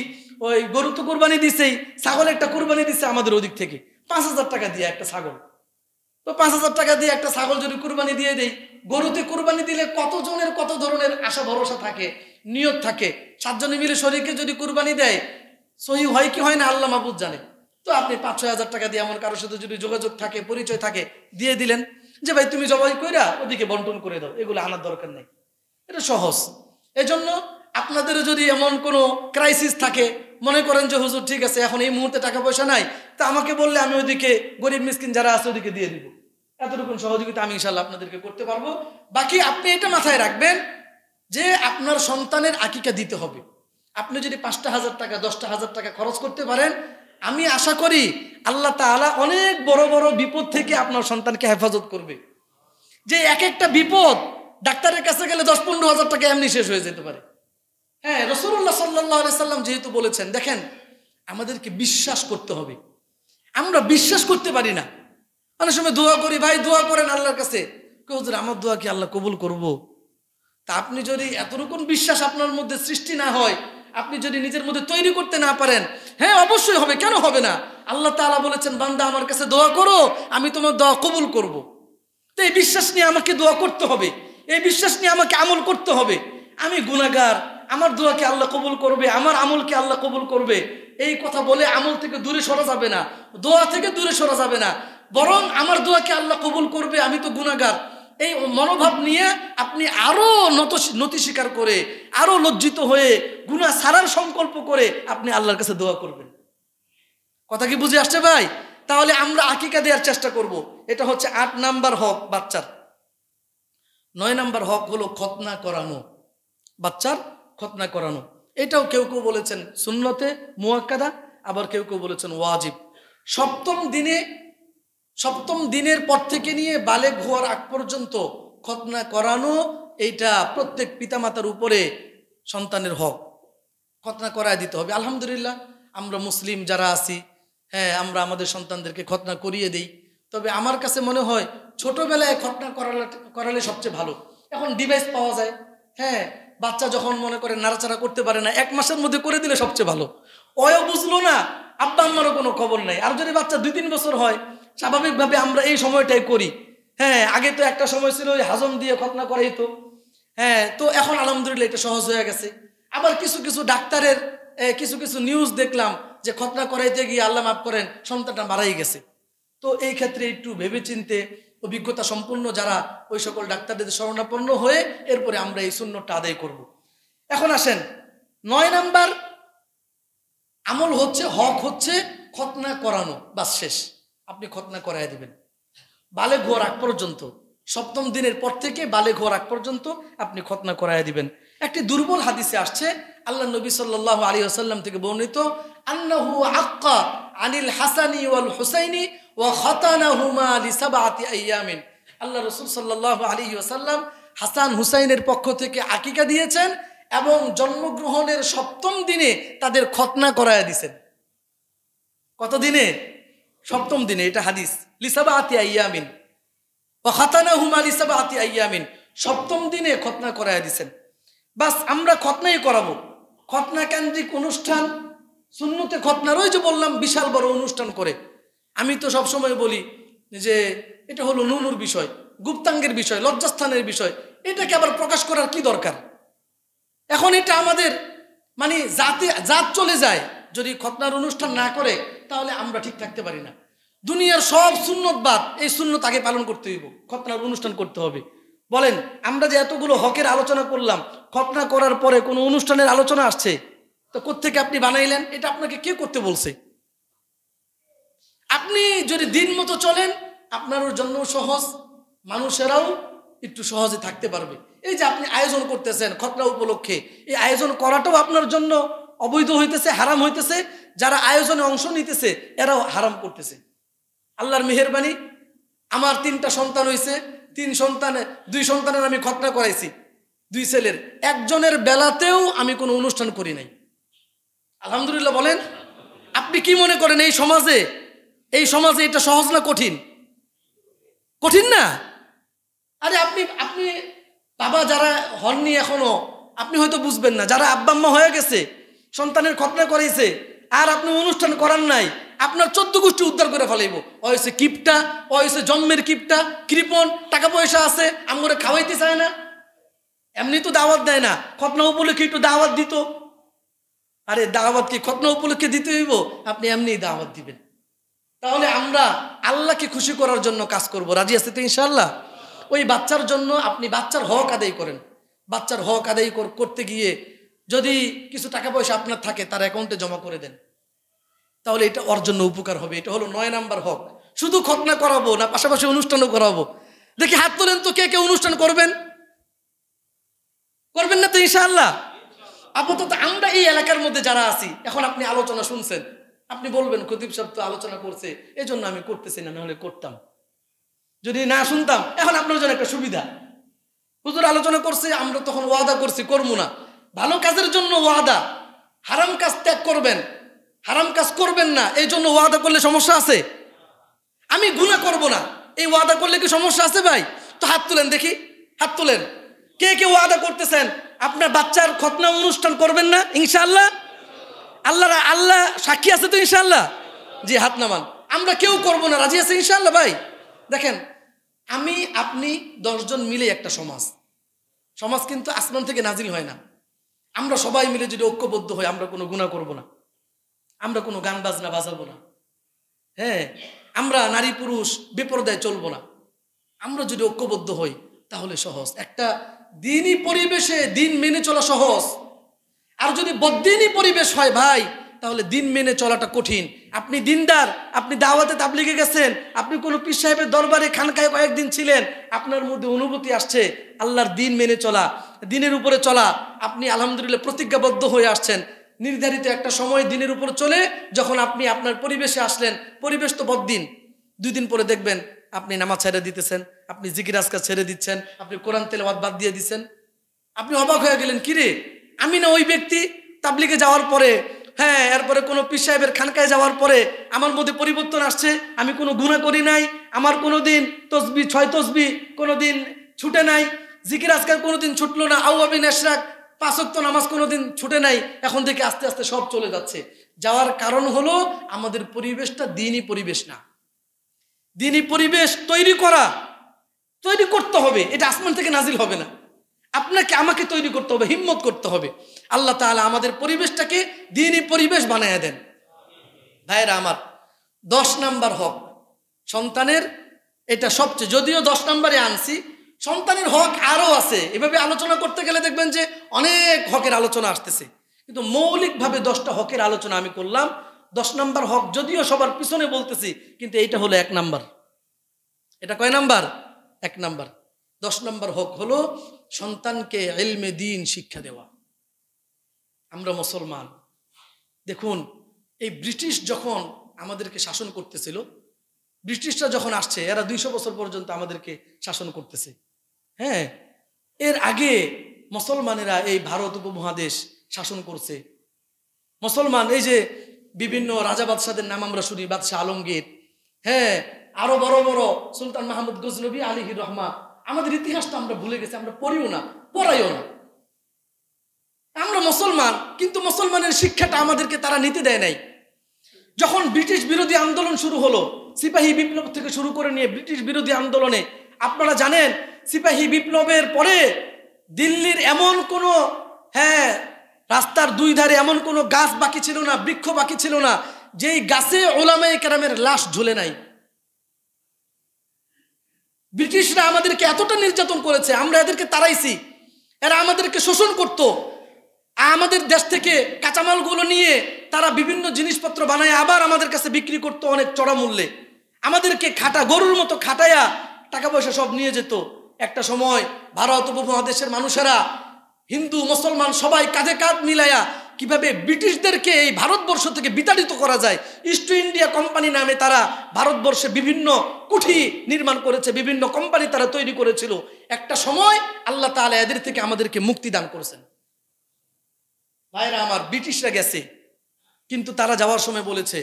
ওই গরু তো কুরবানি দিছেই, ছাগল একটা কুরবানি দিচ্ছে আমাদের ওদিক থেকে 5,000 টাকা দিয়ে একটা ছাগল। তো 5,000 টাকা দিয়ে একটা ছাগল যদি কুরবানি দিয়ে দেই, গরুতে কুরবানি দিলে কতজনের কত ধরনের আশা ভরসা থাকে, নিয়ত থাকে। 7 জনে মিলে শরীকে যদি কুরবানি দেয়, সহি হয় কি হয় না আল্লাহ মাহবুব জানে। তো আপনি 5-6 হাজার টাকা দিয়ে এমন কারোর সাথে যদি যোগাযোগ থাকে, পরিচয় থাকে, দিয়ে দিলেন যে ভাই তুমি জবাই কইরা ওদিকে বন্টন করে দাও, এগুলো আনার দরকার নেই, এটা সহজ। এজন্য আপনাদেরও যদি এমন কোনো ক্রাইসিস থাকে, মনে করেন যে হুজুর ঠিক আছে এখন এই মুহূর্তে টাকা পয়সা নাই, তা আমাকে বললে আমি ওইদিকে গরিব মিসকিন যারা আছে ওদিকে দিয়ে দিব, এতটুকু সহযোগিতা আমি ইনশাল্লাহ আপনাদেরকে করতে পারবো। বাকি আপনি এটা মাথায় রাখবেন যে আপনার সন্তানের আকিকা দিতে হবে। আপনি যদি 5টা হাজার টাকা 10টা হাজার টাকা খরচ করতে পারেন, আমি আশা করি আল্লাহ তাআলা অনেক বড় বড় বিপদ থেকে আপনার সন্তানকে হেফাজত করবে। যে এক একটা বিপদ ডাক্তারের কাছে গেলে 10-15 হাজার টাকা এমনি শেষ হয়ে যেতে পারে। হ্যাঁ, রাসূলুল্লাহ সাল্লাল্লাহু আলাইহি সাল্লাম যেহেতু বলেছেন, দেখেন আমাদেরকে বিশ্বাস করতে হবে। আমরা বিশ্বাস করতে পারি না, অনেক সময় দোয়া করি, ভাই দোয়া করেন আল্লাহর কাছে, হুজুর আমার দোয়া কি আল্লাহ কবুল করব? তা আপনি যদি এতটুকু বিশ্বাস আপনার মধ্যে সৃষ্টি না হয়, আপনি যদি নিজের মধ্যে তৈরি করতে না পারেন, হ্যাঁ অবশ্যই হবে, কেন হবে না? আল্লাহ তাআলা বলেছেন, বান্দা আমার কাছে দোয়া করো, আমি তোমার দোয়া কবুল করব। তো এই বিশ্বাস নিয়ে আমাকে দোয়া করতে হবে, এই বিশ্বাস নিয়ে আমাকে আমল করতে হবে। আমি গুনাহগার, আমার দোয়াকে আল্লাহ কবুল করবে, আমার আমলকে আল্লাহ কবুল করবে, এই কথা বলে আমল থেকে দূরে সরা যাবে না, দোয়া থেকে দূরে সরা যাবে না। বরং আমার দোয়াকে আল্লাহ কবুল করবে, আমি তো গুনাহগার, এই মনোভাব নিয়ে আপনি আরো নতি স্বীকার করে, আরো লজ্জিত হয়ে, গুনাহ ছাড়ার সংকল্প করে আপনি আল্লাহর কাছে দোয়া করবেন। কথা কি বুঝে আসছে ভাই? তাহলে আমরা আকিকা দেওয়ার চেষ্টা করব। এটা হচ্ছে 8 নাম্বার হক বাচ্চার। 9 নাম্বার হক হলো খতনা করানো, বাচ্চার খতনা করানো। এটাও কেউ কেউ বলেছেন সুন্নতে মুআক্কাদা, আবার কেউ কেউ বলেছেন ওয়াজিব। সপ্তম দিনের পর থেকে নিয়ে বালেগ হওয়ার আগ পর্যন্ত খতনা করানো, এইটা প্রত্যেক পিতামাতার উপরে সন্তানের হক, খতনা করায় দিতে হবে। আলহামদুলিল্লাহ আমরা মুসলিম যারা আছি, হ্যাঁ আমরা আমাদের সন্তানদেরকে খতনা করিয়ে দিই। তবে আমার কাছে মনে হয় ছোটবেলায় খতনা করালে সবচেয়ে ভালো। এখন ডিভাইস পাওয়া যায়, হ্যাঁ বাচ্চা যখন মনে করে নাড়াচাড়া করতে পারে না, 1 মাসের মধ্যে করে দিলে সবচেয়ে ভালো। ওয়ও বুঝলো না, আব্বা আম্মারও কোনো খবর নাই। আর যদি বাচ্চা 2-3 বছর হয়, স্বাভাবিকভাবে আমরা এই সময়টাই করি। হ্যাঁ আগে তো একটা সময় ছিল ওই হাজম দিয়ে খতনা করাই তো, হ্যাঁ তো এখন আলহামদুলিল্লাহ এটা সহজ হয়ে গেছে। আবার কিছু ডাক্তারের কিছু নিউজ দেখলাম যে খতনা করাইতে গিয়ে আল্লাহ মাফ করেন সন্তানটা মারাই গেছে। তো এই ক্ষেত্রে একটু ভেবেচিন্তে অভিজ্ঞতা সম্পন্ন যারা, ওই সকল ডাক্তারদের শরণাপন্ন হয়ে এরপরে আমরা এই সুন্নতটা আদায় করব। এখন আসেন 9 নাম্বার আমল হচ্ছে, হক হচ্ছে খতনা করানো। বাস শেষ, আপনি খতনা করায় দিবেন বালেগ হওয়ার আগ পর্যন্ত। 7ম দিনের পর থেকে বালেগ হওয়ার আগ পর্যন্ত আপনি খতনা করায় দিবেন। একটি দুর্বল হাদিসে আসছে আল্লাহ নবী সাল্লাল্লাহু আলাইহি ওয়াসাল্লাম থেকে বর্ণিত, আন্নাহু আক্কা আনিল হাসানি ওয়াল হুসাইনি ওয়া খাতানাহুমা লিসাবআতি আইয়ামিন। আল্লাহ রাসূল সাল্লাল্লাহু আলাইহি ওয়াসাল্লাম হাসান হুসাইনের পক্ষ থেকে আকিকা দিয়েছেন এবং জন্মগ্রহণের 7ম দিনে তাদের খতনা করায় দিয়েছেন। কত দিনে? 7ম দিনে। এটা হাদিস, লিসাবআতি আইয়ামিন ওয়া খাতানাহুমা লিসাবআতি আইয়ামিন, 7ম দিনে খতনা করায় দিয়েছেন। বাস আমরা খতনাই করাবো। খতনা কেন্দ্রিক অনুষ্ঠান, সুন্নতে খতনার ওই যে বললাম বিশাল বড় অনুষ্ঠান করে। আমি তো সবসময় বলি যে এটা হলো নুনুর বিষয়, গুপ্তাঙ্গের বিষয়, লজ্জাস্থানের বিষয়, এটাকে আবার প্রকাশ করার কি দরকার? এখন এটা আমাদের মানে জাত চলে যায়। যদি খতনার অনুষ্ঠান না করে তাহলে আমরা ঠিক থাকতে পারি না। দুনিয়ার সব সুন্নত বাদ, এই সুন্নত আগে পালন করতে হইব, খতনার অনুষ্ঠান করতে হবে। বলেন আমরা যে এতগুলো হকের আলোচনা করলাম, খতনা করার পরে কোনো অনুষ্ঠানের আলোচনা আসছে, তো কোত্থেকে আপনি বানাইলেন? এটা আপনাকে কে করতে বলছে? আপনি যদি দিন মতো চলেন আপনার জন্য সহজ, মানুষেরাও একটু সহজে থাকতে পারবে। এই যে আপনি আয়োজন করতেছেন খতনা উপলক্ষে, এই আয়োজন করাটাও আপনার জন্য অবৈধ হইতেছে, হারাম হইতেছে। যারা আয়োজনে অংশ নিতেছে এরাও হারাম করতেছে। আল্লাহর মেহেরবানি, আমার 3টা সন্তান হয়েছে, 2 সন্তানের আমি খতনা করাইছি, 2 ছেলের। একজনের বেলাতেও আমি কোনো অনুষ্ঠান করি নাই, আলহামদুলিল্লাহ। বলেন আপনি কি মনে করেন এই সমাজে এটা সহজ না কঠিন? কঠিন না? আরে আপনি বাবা যারা হননি এখনো, আপনি হয়তো বুঝবেন না। যারা আব্বা আম্মা হয়ে গেছে, সন্তানের খতনা করাইছে, আর আপনি অনুষ্ঠান করার নাই, আপনার 14 গোষ্ঠী উদ্ধার করে ফেলাইব। হয়েছে কিপটা, হয়েছে জন্মের কিপটা, কৃপণ, টাকা পয়সা আছে, আমরে খাওয়াইতে চায় না, এমনি তো দাওয়াত দেয় না, খতনা উপলক্ষে একটু দাওয়াত দিত। আরে দাওয়াত কি খতনা উপলক্ষে দিতে হইব? আপনি এমনি দাওয়াত দিবেন। তাহলে আমরা আল্লাহকে খুশি করার জন্য কাজ করব। রাজি আছে তো ইনশাআল্লাহ? ওই বাচ্চার জন্য আপনি বাচ্চার হক আদায় করেন। বাচ্চার হক আদায় করতে গিয়ে যদি কিছু টাকা পয়সা আপনার থাকে তার অ্যাকাউন্টে জমা করে দেন, তাহলে এটা ওর জন্য উপকার হবে। এটা হলো 9 নাম্বার হক। শুধু খতনা করাবো না, পাশাপাশি অনুষ্ঠানও করাবো। দেখি হাত তোলেন তো, কে অনুষ্ঠান করবেন? করবেন না তো ইনশাআল্লাহ? আপাতত আমরা এই এলাকার মধ্যে যারা আছি, এখন আপনি আলোচনা শুনছেন, আপনি বলবেন খতিব সাহেব তো আলোচনা করছে, এই জন্য আমি করতেছি না, নাহলে করতাম। যদি না শুনতাম, এখন আপনার জন্য একটা সুবিধা, হুজুর আলোচনা করছে, আমরা তখন ওয়াদা করছি করবো না। ভালো কাজের জন্য ওয়াদা, হারাম কাজ ত্যাগ করবেন, হারাম কাজ করবেন না, এই জন্য ওয়াদা করলে সমস্যা আছে? আমি গুনাহ করব না, এই ওয়াদা করলে কি সমস্যা আছে ভাই? তো হাত তুলেন দেখি, হাত তুলেন। কে কে ওয়াদা করতেছেন আপনার বাচ্চার খতনা অনুষ্ঠান করবেন না ইনশাআল্লাহ? আল্লাহ সাক্ষী আছে তো ইনশাআল্লাহ? জি, হাত নামান। আমরা কেউ করব না, রাজি আছে ইনশাআল্লাহ ভাই? দেখেন, আমি আপনি 10 জন মিলে একটা সমাজ কিন্তু আসমান থেকে নাজিল হয় না। আমরা সবাই মিলে যদি ঐক্যবদ্ধ হই, আমরা কোনো গুনাহ করব না, আমরা কোনো গান বাজনা বাজাবো না, হ্যাঁ, আমরা নারী পুরুষ বেপরদায় চলবো না। আমরা যদি ঐক্যবদ্ধ হই তাহলে সহজ। একটা দিনই পরিবেশে দিন মেনে চলা সহজ। আর যদি বদ্দিনই পরিবেশ হয় ভাই, তাহলে দিন মেনে চলাটা কঠিন। আপনি দিনদার, আপনি দাওয়াতে তাবলিগে গেছেন, আপনি কোনো পীর সাহেবের দরবারে খানকায় কয়েকদিন ছিলেন, আপনার মধ্যে অনুভূতি আসছে আল্লাহর দিন মেনে চলা, দিনের উপরে চলা, আপনি আলহামদুলিল্লাহ প্রতিজ্ঞাবদ্ধ হয়ে আসছেন। নির্ধারিত একটা সময় দিনের উপর চলে যখন আপনি আপনার পরিবেশে আসলেন, পরিবেশ তো বদ্দিন। 2 দিন পরে দেখবেন আপনি নামাজ ছেড়ে দিতেছেন, আপনি জিকির আজকার ছেড়ে দিচ্ছেন, আপনি কোরআন তেলাওয়াত বাদ দিয়ে দিচ্ছেন। আপনি অবাক হয়ে গেলেন, কিরে আমি না ওই ব্যক্তি? তাবলিগে যাওয়ার পরে, হ্যাঁ, এরপরে কোনো পীর সাহেবের খানকায় যাওয়ার পরে আমার মধ্যে পরিবর্তন আসছে। আমি কোনো গুনাহ করি নাই, আমার কোনো দিন তসবি 6 তসবি কোনো দিন ছুটে নাই, জিকির আজকার কোনো দিন ছুটলো না, আউয়াবিন ইশরাক 5 ওয়াক্ত নামাজ কোনো দিন ছুটে নাই। এখন থেকে আস্তে আস্তে সব চলে যাচ্ছে। যাওয়ার কারণ হলো আমাদের পরিবেশটা দ্বীনি পরিবেশ না। দ্বীনি পরিবেশ তৈরি করতে হবে। এটা আসমান থেকে নাজিল হবে না, আপনাকে আমাকে তৈরি করতে হবে, হিম্মত করতে হবে। আল্লাহ তাআলা আমাদের পরিবেশটাকে দ্বীনি পরিবেশ বানায় দেন। ভাইরা আমার, 10 নাম্বার হক সন্তানের, এটা সবচেয়ে, যদিও 10 নাম্বারে আনছি, সন্তানের হক আরও আছে। এভাবে আলোচনা করতে গেলে দেখবেন যে অনেক হকের আলোচনা আসতেছে, কিন্তু মৌলিকভাবে 10টা হকের আলোচনা আমি করলাম। 10 নাম্বার হক যদিও সবার পিছনে বলতেছি, কিন্তু এইটা হলো 1 নাম্বার। এটা কয় নাম্বার? 1 নাম্বার। 10 নাম্বার হক হলো সন্তানকে ইলমে দ্বীন শিক্ষা দেওয়া। আমরা মুসলমান, দেখুন, এই ব্রিটিশ যখন আমাদেরকে শাসন করতেছিল, ব্রিটিশরা যখন আসছে, এরা 200 বছর পর্যন্ত আমাদেরকে শাসন করতেছে। হ্যাঁ, এর আগে মুসলমানেরা এই ভারত উপমহাদেশ শাসন করছে। মুসলমান, এই যে বিভিন্ন রাজা বাদশাদের নাম আমরা শুনি, বাদশাহ আলমগীর, হ্যাঁ, আরো বড় বড় সুলতান মাহমুদ গজনবী, আলিহির রহমা। আমাদের ইতিহাসটা আমরা ভুলে গেছি, আমরা পড়িও না, পড়াইও না। আমরা মুসলমান, কিন্তু মুসলমানের শিক্ষাটা আমাদেরকে তারা নিতে দেয় নাই। যখন ব্রিটিশ বিরোধী আন্দোলন শুরু হলো, সিপাহী বিপ্লব থেকে শুরু করে নিয়ে ব্রিটিশ বিরোধী আন্দোলনে, আপনারা জানেন সিপাহী বিপ্লবের পরে দিল্লির এমন কোনো, হ্যাঁ, রাস্তার 2 ধারে এমন কোনো গাছ বাকি ছিল না, বৃক্ষ বাকি ছিল না, যেই গাছে উলামায়ে কেরামের লাশ ঝুলে নাই। ব্রিটিশরা আমাদেরকে এতটা নির্যাতন করেছে, আমরা এদেরকে তাড়াইছি, এরা আমাদেরকে শোষণ করত। আমাদের দেশ থেকে কাঁচামালগুলো নিয়ে তারা বিভিন্ন জিনিসপত্র বানায় আবার আমাদের কাছে বিক্রি করতো অনেক চড়া মূল্যে। আমাদেরকে গরুর মতো খাটায়া টাকা পয়সা সব নিয়ে যেত। একটা সময় ভারত উপমহাদেশের মানুষেরা, হিন্দু মুসলমান সবাই কাঁধে কাঁধ মিলায়া কিভাবে ব্রিটিশদেরকে এই ভারতবর্ষ থেকে বিতাড়িত করা যায়, ইস্ট ইন্ডিয়া কোম্পানি নামে তারা ভারতবর্ষে বিভিন্ন কুঠি নির্মাণ করেছে, বিভিন্ন কোম্পানি তারা তৈরি করেছিল। একটা সময় আল্লাহ তাআলা এদের থেকে আমাদেরকে মুক্তি দান করেছেন। ভাইরা আমার, ব্রিটিশরা গেছে, কিন্তু তারা যাওয়ার সময় বলেছে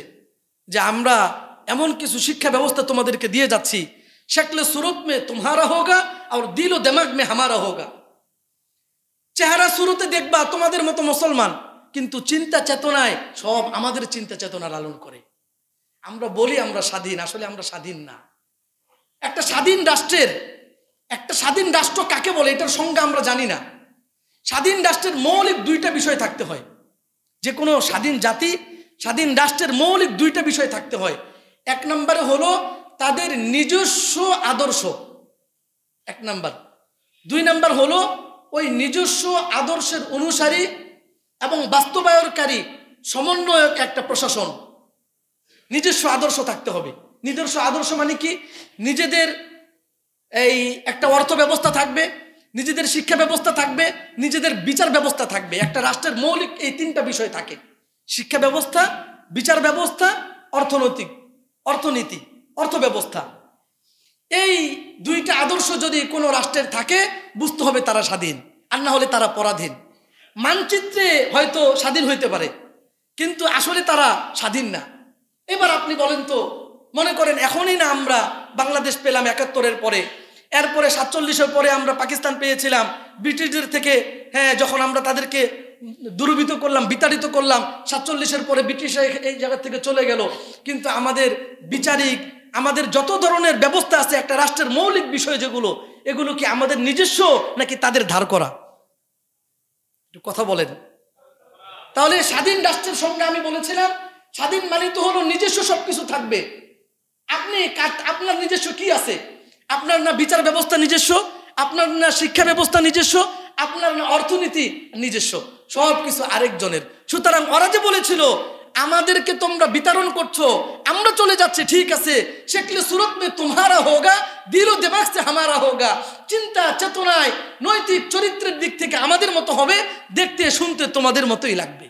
যে আমরা এমন কিছু শিক্ষা ব্যবস্থা তোমাদেরকে দিয়ে যাচ্ছি, শক্ল সুরত মে তোমারা হোগা আর দিল ও দিমাগ মে হামারা হোগা। চেহারা শুরুতে দেখবা তোমাদের মতো মুসলমান, কিন্তু চিন্তা চেতনায় সব আমাদের চিন্তা চেতনা লালন করে। আমরা বলি আমরা স্বাধীন, আসলে আমরা স্বাধীন না। একটা স্বাধীন রাষ্ট্র কাকে বলে এটার সংজ্ঞা আমরা জানি না। স্বাধীন রাষ্ট্রের মৌলিক 2টা বিষয় থাকতে হয়। যে কোনো স্বাধীন জাতি, স্বাধীন রাষ্ট্রের মৌলিক 2টা বিষয় থাকতে হয়। 1 নম্বরে হলো তাদের নিজস্ব আদর্শ, 1 নম্বর। 2 নম্বর হলো ওই নিজস্ব আদর্শের অনুসারী এবং বাস্তবায়নকারী সমন্বয়ক একটা প্রশাসন। নিজস্ব আদর্শ থাকতে হবে। নিজস্ব আদর্শ মানে কি? নিজেদের এই একটা অর্থ ব্যবস্থা থাকবে, নিজেদের শিক্ষা ব্যবস্থা থাকবে, নিজেদের বিচার ব্যবস্থা থাকবে। একটা রাষ্ট্রের মৌলিক এই 3টা বিষয় থাকে: শিক্ষা ব্যবস্থা, বিচার ব্যবস্থা, অর্থনীতি, অর্থ ব্যবস্থা। এই 2টা আদর্শ যদি কোনো রাষ্ট্রের থাকে, বুঝতে হবে তারা স্বাধীন, আর না হলে তারা পরাধীন। মানচিত্রে হয়তো স্বাধীন হইতে পারে, কিন্তু আসলে তারা স্বাধীন না। এবার আপনি বলেন তো, মনে করেন এখনই না আমরা বাংলাদেশ পেলাম ৭১-এর পরে, এরপরে ৪৭-এর পরে আমরা পাকিস্তান পেয়েছিলাম ব্রিটিশদের থেকে। হ্যাঁ, যখন আমরা তাদেরকে দুর্বৃত্ত করলাম, বিতাড়িত করলাম, ৪৭-এর পরে ব্রিটিশরা এই জায়গা থেকে চলে গেল। কিন্তু আমাদের বিচারিক, আমাদের যত ধরনের ব্যবস্থা আছে একটা রাষ্ট্রের মৌলিক বিষয় যেগুলো, এগুলো কি আমাদের নিজস্ব নাকি তাদের ধার করা? একটু কথা বলেন। তাহলে স্বাধীন রাষ্ট্রের সঙ্গে আমি বলেছিলাম স্বাধীন মানে তো হলো নিজস্ব সবকিছু থাকবে। আপনার নিজস্ব কি আছে? আপনার না বিচার ব্যবস্থা নিজস্ব, আপনার না শিক্ষা ব্যবস্থা নিজস্ব, আপনার না অর্থনীতি নিজস্ব, সব কিছু আরেকজনের। সুতরাং ওরা যে বলেছিল আমাদেরকে তোমরা বিতরণ করছো, আমরা চলে যাচ্ছি, ঠিক আছে, শেখলে সুরত মে তোমারা হোগা, দিল দিমাগ সে হামারা হোগা। চিন্তা চেতনায় নৈতিক চরিত্রের দিক থেকে আমাদের মতো হবে, দেখতে শুনতে তোমাদের মতোই লাগবে।